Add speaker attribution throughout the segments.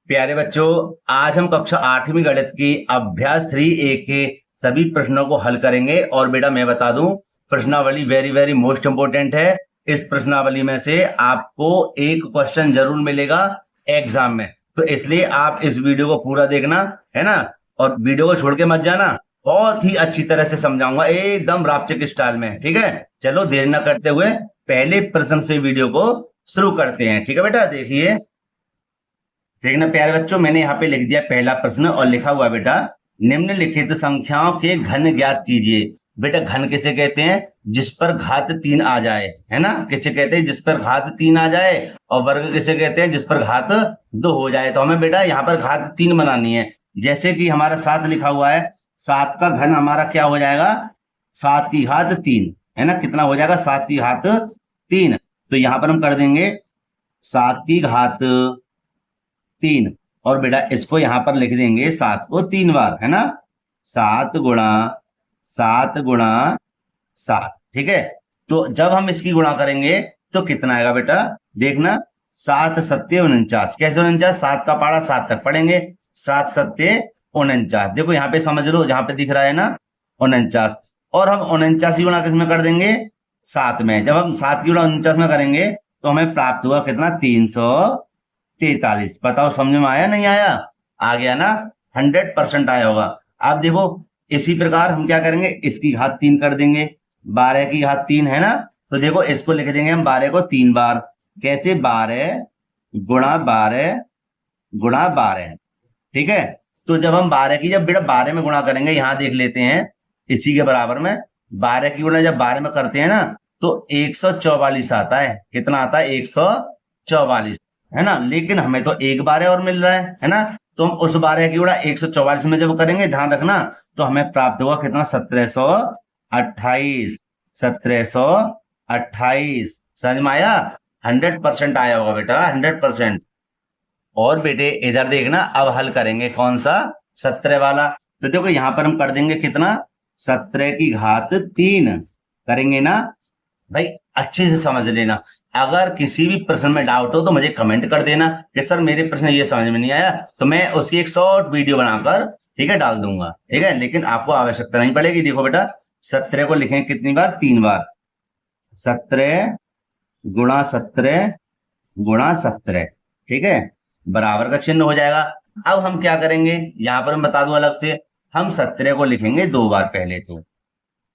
Speaker 1: प्यारे बच्चों, आज हम कक्षा 8वीं गणित की अभ्यास 3A के सभी प्रश्नों को हल करेंगे। और बेटा मैं बता दूं, प्रश्नावली वेरी वेरी मोस्ट इंपोर्टेंट है। इस प्रश्नावली में से आपको एक क्वेश्चन जरूर मिलेगा एग्जाम में, तो इसलिए आप इस वीडियो को पूरा देखना है ना, और वीडियो को छोड़ के मत जाना। बहुत ही अच्छी तरह से समझाऊंगा, एकदम रापचिक स्टाइल में। ठीक है, चलो देर न करते हुए पहले प्रश्न से वीडियो को शुरू करते हैं। ठीक है बेटा, देखिए देखना प्यारे बच्चों, मैंने यहाँ पे लिख दिया पहला प्रश्न और लिखा हुआ बेटा, निम्नलिखित संख्याओं के घन ज्ञात कीजिए। बेटा घन किसे कहते हैं? जिस पर घात 3 आ जाए, है ना। किसे कहते हैं? जिस पर घात 3 आ जाए। और वर्ग किसे कहते हैं? जिस पर घात 2 हो जाए। तो हमें बेटा यहाँ पर घात 3 बनानी है। जैसे कि हमारा 7 लिखा हुआ है, 7 का घन हमारा क्या हो जाएगा? 7 की घात 3, है ना। कितना हो जाएगा? 7 की घात 3। तो यहाँ पर हम कर देंगे 7 की घात 3, और बेटा इसको यहां पर लिख देंगे 7 को 3 बार, है ना। 7 गुणा 7 गुणा 7। ठीक है, तो जब हम इसकी गुणा करेंगे तो कितना आएगा बेटा? देखना, 7 सत्ते 49। कैसे 49? 7 का पारा 7 तक पढ़ेंगे। 7 सत्ते 49। देखो यहाँ पे समझ लो, जहां पे दिख रहा है ना 49, और हम 49 गुणा किसमें कर देंगे? 7 में। जब हम 7 की गुणा 49 में करेंगे तो हमें प्राप्त हुआ कितना? 343। बताओ समझ में आया नहीं आया? आ गया ना? 100% आया होगा। आप देखो, इसी प्रकार हम क्या करेंगे, इसकी घात 3 कर देंगे। 12 की घात 3 है ना, तो देखो इसको लिख देंगे हम 12 को 3 बार। कैसे? 12 गुणा 12 गुणा 12। ठीक है, तो जब हम 12 की, जब बेटा 12 में गुणा करेंगे, यहां देख लेते हैं इसी के बराबर में 12 की गुणा जब 12 में करते हैं ना, तो 144 आता है। कितना आता है? 144, है ना। लेकिन हमें तो एक 12 और मिल रहा है ना। तो हम उस 12 की गुणा 144 में जब करेंगे, ध्यान रखना, तो हमें प्राप्त होगा कितना? 1728। 1728 समझ में आया? 100% आया होगा बेटा, 100%। और बेटे इधर देखना, अब हल करेंगे कौन सा? 17 वाला। तो देखो यहां पर हम कर देंगे कितना? 17 की घात 3 करेंगे ना भाई। अच्छे से समझ लेना, अगर किसी भी प्रश्न में डाउट हो तो मुझे कमेंट कर देना कि सर मेरे प्रश्न ये समझ में नहीं आया, तो मैं उसकी एक शॉर्ट वीडियो बनाकर, ठीक है, डाल दूंगा। ठीक है, लेकिन आपको आवश्यकता नहीं पड़ेगी। देखो बेटा, 17 को लिखेंगे कितनी बार? 3 बार। 17 गुणा 17 गुणा 17। ठीक है, बराबर का चिन्ह हो जाएगा। अब हम क्या करेंगे, यहां पर मैं बता दूं अलग से, हम 17 को लिखेंगे 2 बार। पहले तो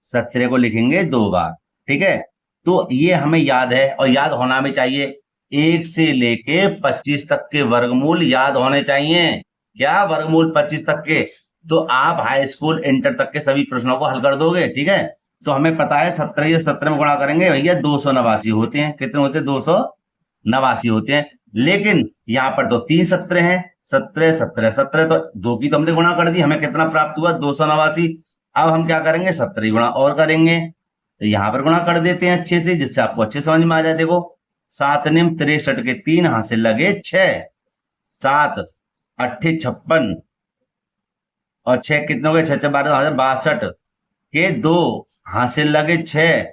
Speaker 1: 17 को लिखेंगे 2 बार। ठीक है, तो ये हमें याद है और याद होना भी चाहिए। 1 से लेके 25 तक के वर्गमूल याद होने चाहिए। क्या? वर्गमूल 25 तक के। तो आप हाई स्कूल इंटर तक के सभी प्रश्नों को हल कर दोगे। ठीक है, तो हमें पता है 17 या 17 में गुणा करेंगे भैया 289 होते हैं। कितने होते हैं? 289 होते हैं। लेकिन यहाँ पर तो 3 17 हैं, 17 17 17, तो 2 की तो हमने गुणा कर दी, हमें कितना प्राप्त हुआ? 289। अब हम क्या करेंगे? 17 गुणा और करेंगे, तो यहां पर गुणा कर देते हैं अच्छे से, जिससे आपको अच्छे समझ में आ जाए। देखो 7 निम 63 के 3 हासिल लगे 6, 7 अट्ठे 56, और 6 कितने हो गए? 6 6 12 62 के 2 हासिल लगे 6,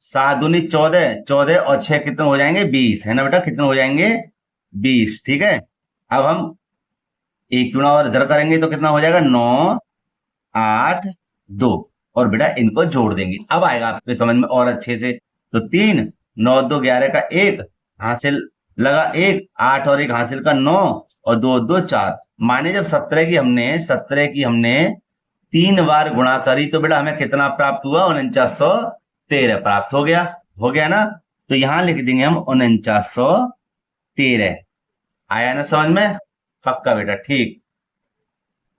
Speaker 1: 7 दूनी 14, 14 और 6 कितने हो जाएंगे? 20, है ना बेटा। कितने हो जाएंगे? 20। ठीक है, अब हम एक गुणा और इधर करेंगे तो कितना हो जाएगा? 9 8 2, और बेटा इनको जोड़ देंगे। अब आएगा आपके समझ में और अच्छे से। तो 3 9 2 11 का 1 हासिल लगा 1, 8 और 1 हासिल का 9, और 2 2 4। माने जब 17 की हमने 3 बार गुणा करी, तो बेटा हमें कितना प्राप्त हुआ? 4913 प्राप्त हो गया। हो गया ना, तो यहां लिख देंगे हम 4913। आया ना समझ में? पक्का बेटा, ठीक।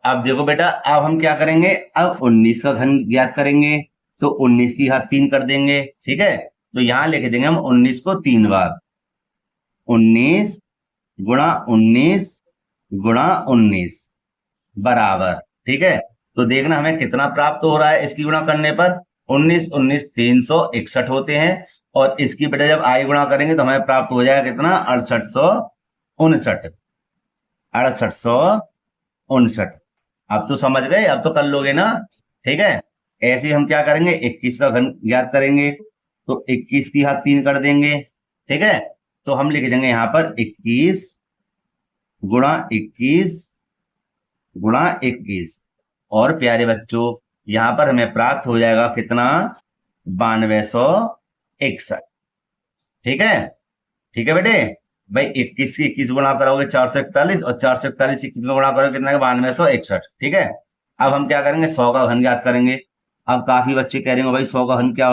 Speaker 1: अब देखो बेटा, अब हम क्या करेंगे? अब 19 का घन ज्ञात करेंगे, तो 19 की घात 3 कर देंगे। ठीक है, तो यहां लिख देंगे हम 19 को 3 बार। 19 गुणा 19 गुणा 19 बराबर। ठीक है, तो देखना हमें कितना प्राप्त हो रहा है इसकी गुणा करने पर। 19 19 361 होते हैं, और इसकी बेटा जब आई गुणा करेंगे तो हमें प्राप्त हो जाएगा कितना? 6859। 6859। अब तो समझ गए, अब तो कर लोगे ना। ठीक है, ऐसे हम क्या करेंगे? 21 का घन ज्ञात करेंगे, तो 21 की घात 3 कर देंगे। ठीक है, तो हम लिख देंगे यहां पर 21 गुणा 21 गुणा 21। और प्यारे बच्चों यहां पर हमें प्राप्त हो जाएगा कितना, 9261। ठीक है बेटे। भाई 21 की 21 गुणा करोगे 441, और 441 21 में गुणा करोगे कितना, 9261। ठीक है। अब हम क्या करेंगे, 100 का घन ज्ञात करेंगे। अब काफी बच्चे कह रहे हो भाई 100 का घन क्या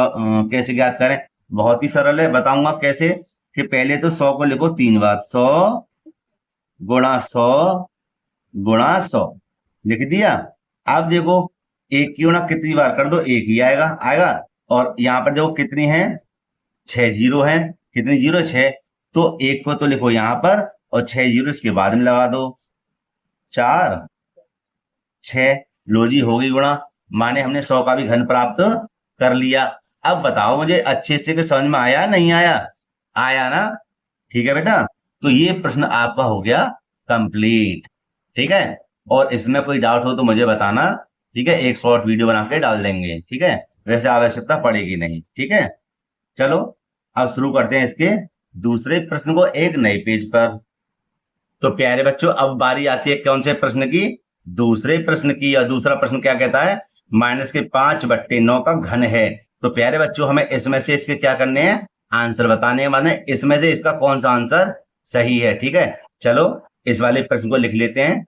Speaker 1: कैसे ज्ञात करें। बहुत ही सरल है, बताऊंगा कैसे। कि पहले तो 100 को लिखो 3 बार, 100 गुणा 100 गुणा 100 लिख दिया। अब देखो एक की गुणा कितनी बार कर दो, एक ही आएगा आएगा। और यहाँ पर देखो कितनी है, 6 जीरो है। कितनी जीरो, 6। तो एक को तो लिखो यहाँ पर और 6 जीरो इसके बाद में लगा दो, 4 6। लो जी होगी गुणा, माने हमने 100 का भी घन प्राप्त कर लिया। अब बताओ मुझे अच्छे से कि समझ में आया नहीं आया, आया ना। ठीक है बेटा, तो ये प्रश्न आपका हो गया कंप्लीट। ठीक है। और इसमें कोई डाउट हो तो मुझे बताना। ठीक है, एक शॉर्ट वीडियो बना के डाल देंगे। ठीक है, वैसे आवश्यकता पड़ेगी नहीं। ठीक है, चलो अब शुरू करते हैं इसके दूसरे प्रश्न को एक नए पेज पर। तो प्यारे बच्चों अब बारी आती है कौन से प्रश्न की, दूसरे प्रश्न की। और दूसरा प्रश्न क्या कहता है, -5/9 का घन है। तो प्यारे बच्चों हमें इसमें से इसके क्या करने हैं, आंसर बताने हैं, माने इसमें से इसका कौन सा आंसर सही है। ठीक है, चलो इस वाले प्रश्न को लिख लेते हैं।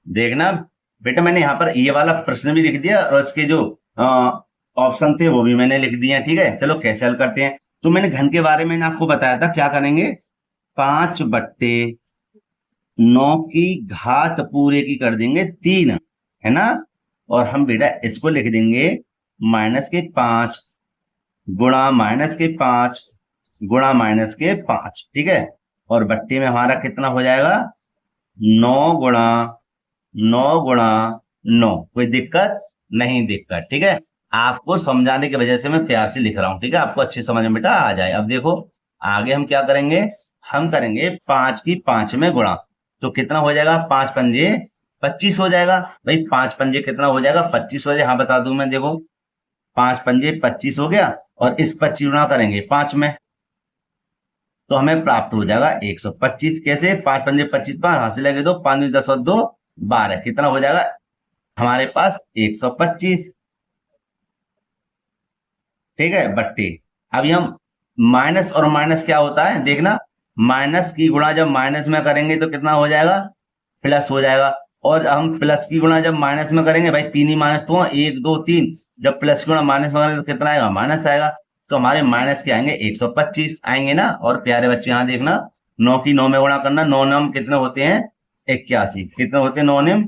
Speaker 1: देखना बेटा, मैंने यहाँ पर ये वाला प्रश्न भी लिख दिया और इसके जो ऑप्शन थे वो भी मैंने लिख दिए। ठीक है, चलो कैसे हल करते हैं। तो मैंने घन के बारे में आपको बताया था, क्या करेंगे, 5/9 की घात पूरे की कर देंगे 3, है ना। और हम बेटा इसको लिख देंगे -5 गुणा -5 गुणा -5। ठीक है, और बट्टे में हमारा कितना हो जाएगा, 9 गुणा 9। कोई दिक्कत नहीं, दिक्कत। ठीक है, आपको समझाने की वजह से मैं प्यार से लिख रहा हूं। ठीक है, आपको अच्छी समझ में बेटा आ जाए। अब देखो आगे हम क्या करेंगे, हम करेंगे 5 की 5 में गुणा। तो कितना हो जाएगा, 5 पंजे 25 हो जाएगा। भाई 5 पंजे कितना हो जाएगा, 25 हो जाएगा। हाँ बता दूं मैं, देखो 5 पंजे 25 हो गया, और इस 25 गुणा करेंगे 5 में तो हमें प्राप्त हो जाएगा 125। कैसे, 5 पंजे 25, 5 हाथ से लगे दो, 5 10 और 2 12, कितना हो जाएगा हमारे पास 125। ठीक है, बट्टे। अभी हम माइनस और माइनस क्या होता है देखना, माइनस की गुणा जब माइनस में करेंगे तो कितना हो जाएगा, प्लस हो जाएगा। और हम प्लस की गुणा जब माइनस में करेंगे, भाई 3 ही माइनस तो 1 2 3, जब प्लस की गुणा माइनस में करेंगे तो कितना आएगा, माइनस आएगा। तो हमारे माइनस के आएंगे 125 आएंगे ना। और प्यारे बच्चे यहाँ देखना, 9 की 9 में गुणा करना, 9 9 कितने होते हैं, 81। कितने होते हैं, 9 9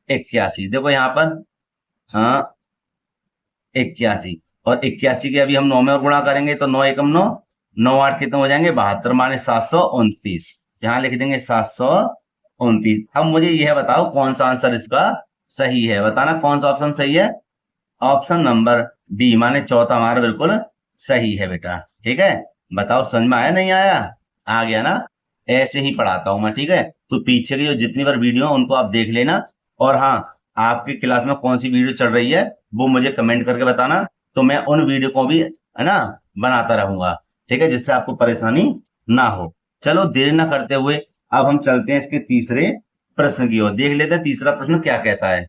Speaker 1: 81। देखो यहाँ पर, हाँ 81। और 81 के अभी हम 9 में और गुणा करेंगे तो 9 एकम 9, 9 8 कितने हो जाएंगे, 72, माने 729। यहाँ लिख देंगे 729। अब मुझे यह बताओ कौन सा आंसर इसका सही है, बताना कौन सा ऑप्शन सही है। ऑप्शन नंबर बी, माने चौथा हमारा बिल्कुल सही है बेटा। ठीक है, बताओ समझ में आया नहीं आया, आ गया ना। ऐसे ही पढ़ाता हूं मैं। ठीक है, तो पीछे की जो जितनी बार वीडियो उनको आप देख लेना। और हाँ, आपकी क्लास में कौन सी वीडियो चल रही है वो मुझे कमेंट करके बताना, तो मैं उन वीडियो को भी, है ना, बनाता रहूंगा। ठीक है, जिससे आपको परेशानी ना हो। चलो देर ना करते हुए अब हम चलते हैं इसके तीसरे प्रश्न की ओर। देख लेते हैं तीसरा प्रश्न क्या कहता है।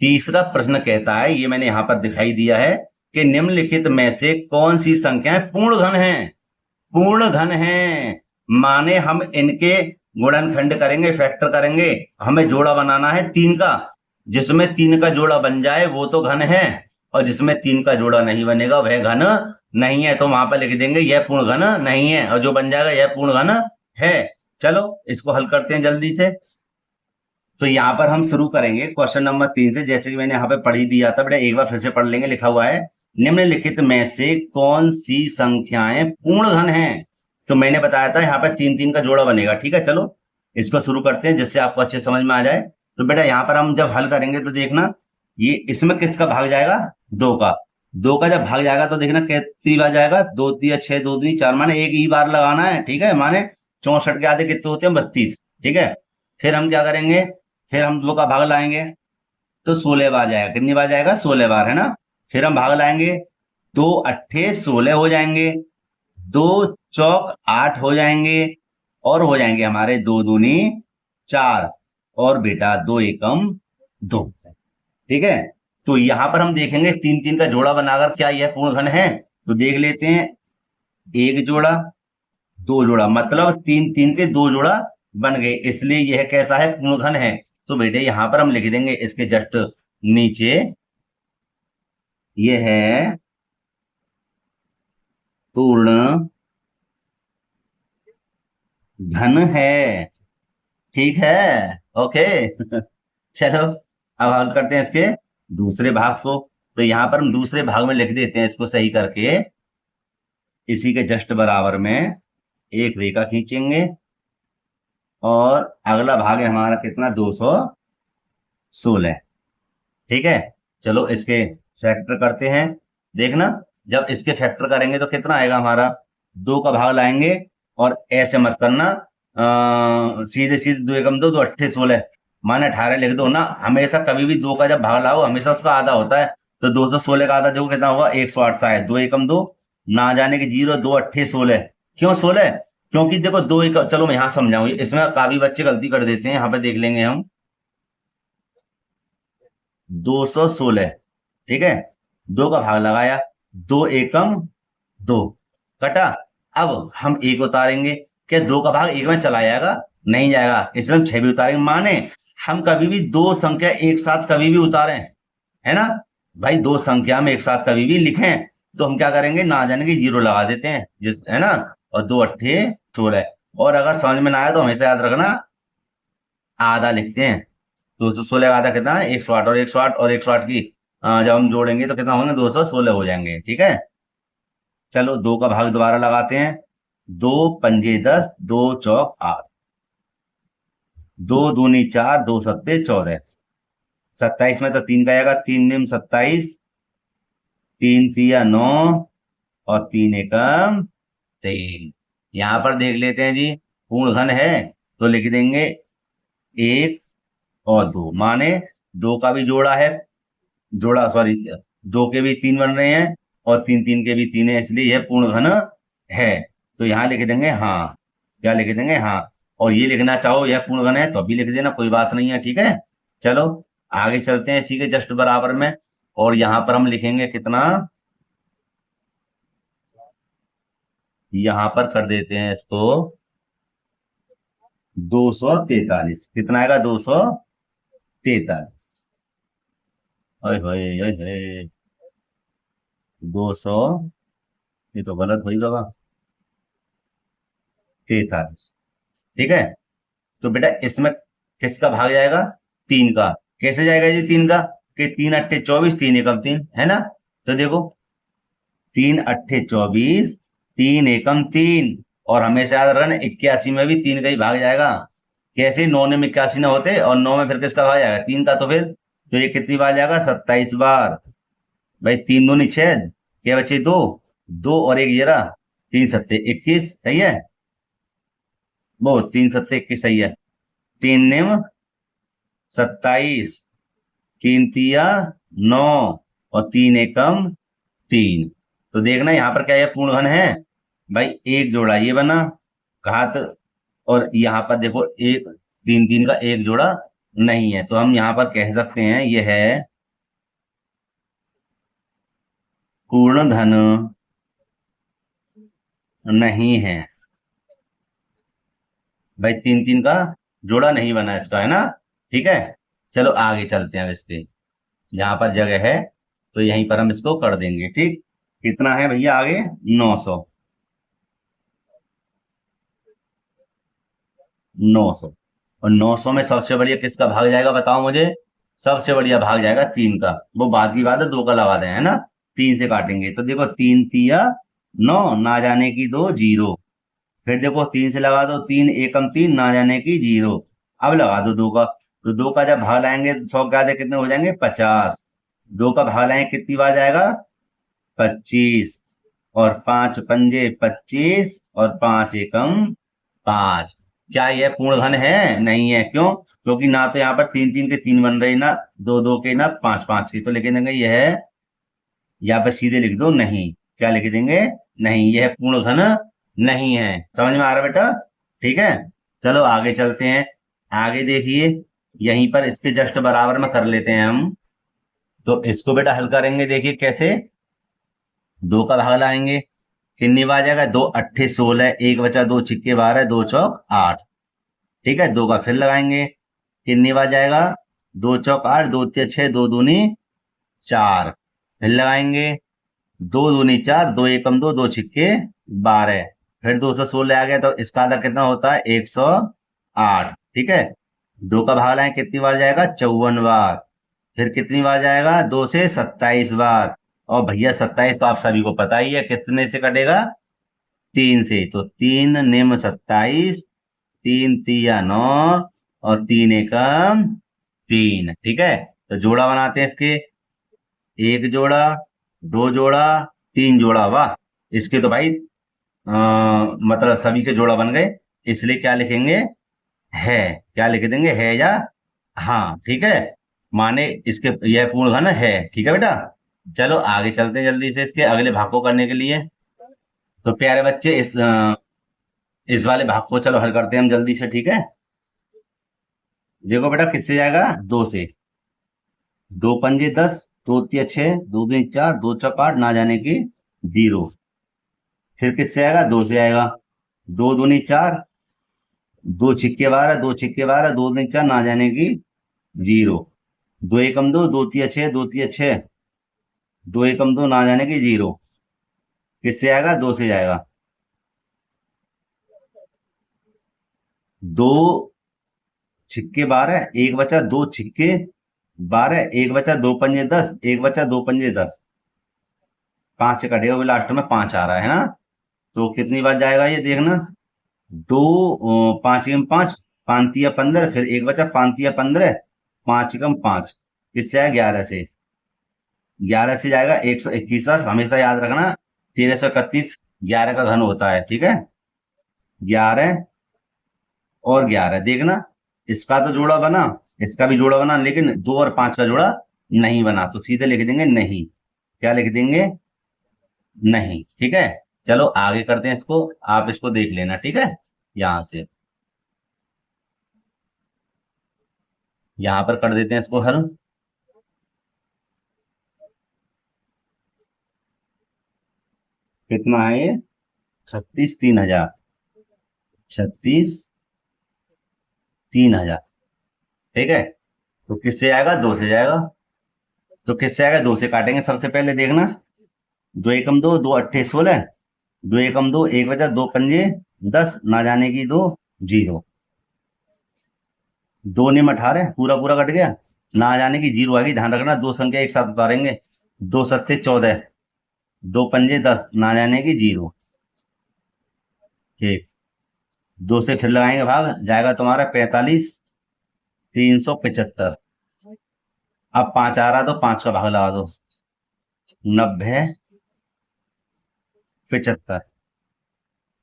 Speaker 1: तीसरा प्रश्न कहता है, ये मैंने यहां पर दिखाई दिया है कि निम्नलिखित में से कौन सी संख्याएं पूर्ण घन है। पूर्ण घन है माने हम इनके गुणनखंड करेंगे, फैक्टर करेंगे। हमें जोड़ा बनाना है 3 का, जिसमें 3 का जोड़ा बन जाए वो तो घन है, और जिसमें 3 का जोड़ा नहीं बनेगा वह घन नहीं है। तो वहां पर लिख देंगे यह पूर्ण घन नहीं है, और जो बन जाएगा यह पूर्ण घन है। चलो इसको हल करते हैं जल्दी से। तो यहाँ पर हम शुरू करेंगे क्वेश्चन नंबर 3 से, जैसे कि मैंने यहाँ पे पढ़ ही दिया था बेटा, एक बार फिर से पढ़ लेंगे। लिखा हुआ है, निम्नलिखित में से कौन सी संख्याएं पूर्ण घन हैं। तो मैंने बताया था यहाँ पे 3 3 का जोड़ा बनेगा। ठीक है, चलो इसको शुरू करते हैं जिससे आपको अच्छे समझ में आ जाए। तो बेटा यहाँ पर हम जब हल करेंगे तो देखना, ये इसमें किसका भाग जाएगा, 2 का। 2 का जब भाग जाएगा तो देखना कितनी बार जाएगा, 2 3 6 2 3 4, माने एक ही बार लगाना है। ठीक है, माने 64 के आधे कितने होते हैं, 32। ठीक है, फिर हम क्या करेंगे, फिर हम 2 का भाग लाएंगे तो 16 बार जाएगा। कितनी बार जाएगा, 16 बार, है ना। फिर हम भाग लाएंगे, 2 अट्ठे 16 हो जाएंगे, 2 चौक 8 हो जाएंगे, और हो जाएंगे हमारे 2 दूनी 4 और बेटा 2 एकम 2। ठीक है, तो यहां पर हम देखेंगे 3 3 का जोड़ा बनाकर क्या यह पूर्ण घन है, तो देख लेते हैं। एक जोड़ा, दो जोड़ा, मतलब 3 3 के 2 जोड़ा बन गए, इसलिए यह कैसा है, पूर्ण घन है। तो बेटे यहां पर हम लिख देंगे इसके जस्ट नीचे, यह है पूर्ण घन है। ठीक है, ओके। चलो अब हल करते हैं इसके दूसरे भाग को। तो यहां पर हम दूसरे भाग में लिख देते हैं इसको सही करके, इसी के जस्ट बराबर में एक रेखा खींचेंगे और अगला भाग है हमारा कितना, 216। ठीक है, चलो इसके फैक्टर करते हैं। देखना, जब इसके फैक्टर करेंगे तो कितना आएगा हमारा, 2 का भाग लाएंगे और ऐसे मत करना, सीधे सीधे 2 एकम 2, 2 अट्ठे 16 माने 18 लिख दो ना। हमेशा कभी भी 2 का जब भाग लाओ हमेशा उसका आधा होता है। तो 216 का आधा देखो कितना होगा, 108 शायद। 2 एकम 2 ना जाने की 0, 2 अट्ठे 16। क्यों 16? क्योंकि देखो 2 एकम, चलो मैं यहाँ समझाऊं, इसमें काफी बच्चे गलती कर देते हैं, यहाँ पे देख लेंगे हम। 216, ठीक है, 2 का भाग लगाया, 2 एकम 2 कटा। अब हम एक उतारेंगे, क्या 2 का भाग एक में चला जाएगा? नहीं जाएगा, इसलिए हम 6 भी उतारेंगे। माने हम कभी भी 2 संख्या एक साथ कभी भी उतारें, है ना भाई, 2 संख्या में एक साथ कभी भी लिखें तो हम क्या करेंगे, ना जाने की 0 लगा देते हैं, जिस, है ना। और 2 अट्ठे 16। और अगर समझ में ना आए तो हमेशा याद रखना, आधा लिखते हैं। 216 का आधा कितना है, 108, और 108 और 108 की जब हम जोड़ेंगे तो कितना होंगे, 216 हो जाएंगे। ठीक है, चलो 2 का भाग दोबारा लगाते हैं। 2 पंजे 10, 2 चौक 8, 2 दूनी 4, 2 सत्ते 14। 27 में तो 3 का आएगा, 3 निम 27, 3 तिया 9 और 3 एकम 3। यहां पर देख लेते हैं जी, पूर्ण घन है तो लिख देंगे 1 और 2, माने 2 का भी जोड़ा है, जोड़ा सॉरी, 2 के भी 3 बन रहे हैं और 3 3 के भी 3 है, इसलिए यह पूर्ण घन है। तो यहां लिख देंगे हाँ, क्या लिख देंगे, हाँ। और ये लिखना चाहो यह पूर्ण घन है तो अभी लिख देना, कोई बात नहीं है। ठीक है, चलो आगे चलते हैं इसी के जस्ट बराबर में, और यहां पर हम लिखेंगे कितना, यहां पर कर देते हैं इसको 243। कितना आएगा, 243। ओए होए ओए होए, 200, ये तो गलत हुई बाबा, 43। ठीक है, तो बेटा इसमें किसका भाग जाएगा, 3 का। कैसे जाएगा जी 3 का, कि 3 अट्ठे 24, 3 एकम 3, है ना। तो देखो 3 अट्ठे 24, 3 एकम 3, और हमेशा याद रखना 81 में भी 3 का ही भाग जाएगा। कैसे, 9 में 81 न होते, और 9 में फिर किसका भाग जाएगा, 3 का। तो फिर तो ये कितनी बार जाएगा, 27 बार। भाई 3 दूनी 6, क्या बचे 2, 2 और 1 ये रहा, 3 सत्ते 21, सही है। वो 3 सत्ते 21 सही है। 3 निम 27, 3 तिया 9 और 3 एकम 3। तो देखना यहाँ पर क्या है, पूर्ण घन है भाई। एक जोड़ा ये बना घात, और यहाँ पर देखो एक 3 3 का एक जोड़ा नहीं है, तो हम यहाँ पर कह सकते हैं यह है पूर्ण घन नहीं है। भाई 3 3 का जोड़ा नहीं बना इसका, है ना। ठीक है, चलो आगे चलते हैं। अब इसके यहाँ पर जगह है तो यहीं पर हम इसको कर देंगे। ठीक, कितना है भैया आगे, 900। 900, और 900 में सबसे बढ़िया किसका भाग जाएगा बताओ मुझे, सबसे बढ़िया भाग जाएगा 3 का। वो बाद की बात है, 2 का लगा दें, है ना। 3 से काटेंगे तो देखो 3 तिया 9, ना जाने की 2 0। फिर देखो 3 से लगा दो, 3 एकम 3, ना जाने की 0। अब लगा दो 2 का, तो 2 का जब भाग लाएंगे 100 के आधे कितने हो जाएंगे, 50। 2 का भाग लाएंगे कितनी बार जाएगा, 25, और 5 पंजे 25, और 5 एकम 5। क्या यह पूर्ण घन है, नहीं है। क्यों, क्योंकि ना तो यहाँ पर 3 3 के 3 बन रहे, ना 2 2 के, ना 5 5 के। तो लिख देंगे यह, यहाँ पर सीधे लिख दो नहीं, क्या लिख देंगे, नहीं, यह पूर्ण घन नहीं है। समझ में आ रहा बेटा। ठीक है, चलो आगे चलते हैं। आगे देखिए, यहीं पर इसके जस्ट बराबर में कर लेते हैं हम। तो इसको बेटा हल करेंगे, देखिए कैसे। 2 का भाग लाएंगे, कितनी बार जाएगा, 2 अट्ठे 16, 1 बचा 2 छिक्के 12, 2 चौक 8। ठीक है, 2 का फिर लगाएंगे, कितनी बार जाएगा, 2 चौक 8, 2 तिया 6, 2 दूनी 4। फिर लगाएंगे, 2 दूनी 4, 2 एकम 2, 2 छिक्के 12। फिर 216 आ गया, तो इसका आधा कितना होता है, 108। ठीक है, 2 का भाग लाएं, कितनी बार जाएगा, 54 बार। फिर कितनी बार जाएगा, 2 से 27 बार। और भैया 27 तो आप सभी को पता ही है, कितने से कटेगा, 3 से। तो 3 निम 27, 3 तिया 9, और 3 एकम 3। ठीक है, तो जोड़ा बनाते हैं इसके, 1 जोड़ा, 2 जोड़ा, 3 जोड़ा। वाह, इसके तो भाई मतलब सभी के जोड़ा बन गए। इसलिए क्या लिखेंगे, है। क्या लिख देंगे, है या हाँ। ठीक है, माने इसके यह पूर्ण घन है। ठीक है बेटा, चलो आगे चलते हैं जल्दी से इसके अगले भाग को करने के लिए। तो प्यारे बच्चे, इस वाले भाग को चलो हल करते हैं हम जल्दी से। ठीक है, देखो बेटा किससे जाएगा, 2 से। 2 पंजे 10, 2 तिया 6, 2 दूनी 4, 2 चौक 8, ना जाने की 0। फिर किससे आएगा, 2 से आएगा, 2 दूनी 4, 2 छिक्के 12, 2 छिक्के 12, 2 दूनी 4, ना जाने की 0। 2 एकम 2, 2 तिया 6, 2 तिया 6, 2 एकम 2, ना जाने की 0। किससे आएगा, 2 से जाएगा, 2 छिक्के 12, 1 बचा 2 छिक्के 12, 1 बचा 2 पंजे 10, 1 बचा 2 पंजे 10। 5 से कटेगा, लास्ट में 5 आ रहा है ना। तो कितनी बार जाएगा ये देखना, 2 5 एकम 5, 5 तिया 15, फिर 1 बचा 5 तिया 15, 5 एकम 5। किससे आया, 11 से। 11 से जाएगा 121। हमेशा याद रखना, 1331 11 का घन होता है। ठीक है, 11 और 11 देखना, इसका तो जोड़ा बना, इसका भी जोड़ा बना, लेकिन 2 और 5 का जोड़ा नहीं बना। तो सीधे लिख देंगे नहीं। क्या लिख देंगे, नहीं। ठीक है, चलो आगे करते हैं इसको, आप इसको देख लेना। ठीक है, यहां से यहां पर कर देते हैं इसको हल। कितना है ये, 36 3000, 36 3000। ठीक है, तो किससे आएगा, 2 से जाएगा। तो किससे आएगा, 2 से काटेंगे सबसे पहले देखना, 2 एकम 2, 2 अट्ठे 16, 2 एकम 2, 1 बचा 2 पंजे 10, ना जाने की 2 0। 2 निम 18, पूरा पूरा कट गया, ना जाने की 0 आ गई। ध्यान रखना, 2 संख्या एक साथ उतारेंगे, 2 सत्ते 14, 2 पंजे 10, ना जाने की 0। ठीक, 2 से फिर लगाएंगे भाग, जाएगा तुम्हारा 45 375। अब 5 आ रहा तो 5 का भाग लगा दो, 90 75।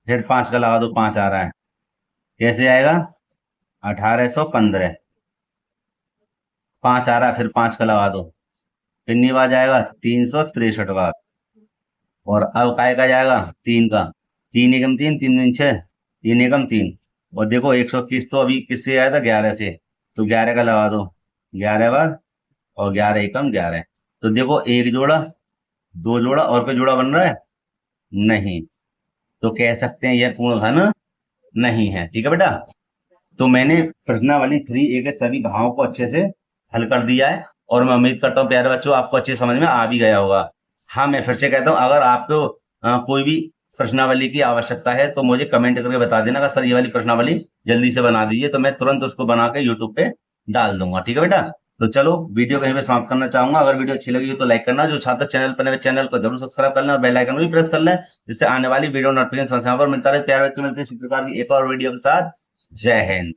Speaker 1: फिर 5 का लगा दो, 5 आ रहा है, कैसे आएगा, 1815। 5 आ रहा है, फिर 5 का लगा दो, कितनी बार जाएगा, 363 बार। और अब काय का जाएगा, 3 का, 3 एकम 3, 3 दिन 6, 3 एकम 3। और देखो 121 तो अभी किससे आया था, 11 से। तो 11 का लगा दो, 11 बार, और 11 एकम 11। तो देखो, एक जोड़ा, 2 जोड़ा, और कोई जोड़ा बन रहा है, नहीं। तो कह सकते हैं यह पूर्ण घन नहीं है। ठीक है बेटा, तो मैंने प्रश्नावली 3A के सभी भावों को अच्छे से हल कर दिया है, और मैं उम्मीद करता हूँ प्यारे बच्चों आपको अच्छे समझ में आ भी गया होगा। हाँ, मैं फिर से कहता हूँ, अगर आपको कोई भी प्रश्नावली की आवश्यकता है तो मुझे कमेंट करके बता देना कि सर ये वाली प्रश्नावली जल्दी से बना दीजिए, तो मैं तुरंत उसको बना के यूट्यूब पे डाल दूंगा। ठीक है बेटा, तो चलो वीडियो कहीं पे समाप्त करना चाहूंगा। अगर वीडियो अच्छी लगी हो तो लाइक करना, जो छात्र चैनल पर नए चैनल को जरूर सब्सक्राइब करना, और बेल आइकन भी प्रेस कर लें, जिससे आने वाली वीडियो नोटिफिकेशन समय पर मिलता रहे। प्यारे बच्चों, मिलते हैं इसी प्रकार की एक और वीडियो के साथ। जय हिंद।